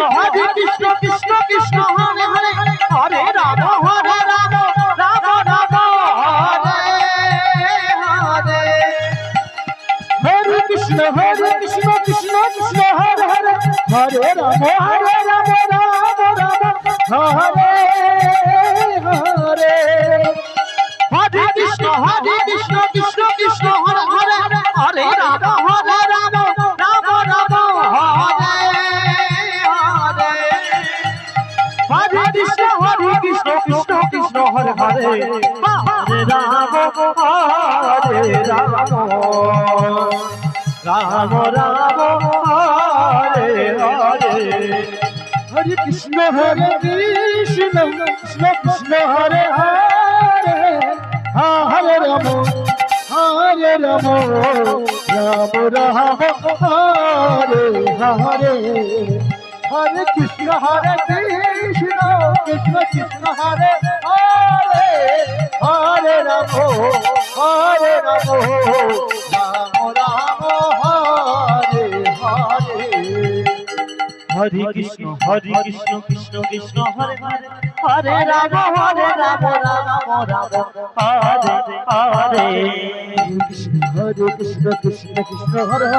Hare Krishna Krishna Krishna Hare Hare Hare Ram Ram Ram Ram Hare Hare Hare Krishna Krishna Krishna Hare Hare Hare Ram Ram Ram Hare Hare Hare Krishna Krishna Krishna Hare Hare Hare Ram Ram Ram Hare Hare Hare Krishna Krishna Krishna Hare Hare Hare Ram Ram Ram Hare Hare Hare Krishna Krishna Krishna Hare Hare Hare Ram Ram Ram Hare Hare Hare Krishna Krishna Krishna Hare Hare Hare Ram Ram Ram Hare Hare Hare Krishna Krishna Krishna Hare Hare Hare Ram Ram Ram Hare Hare Krishna Krishna Krishna Hare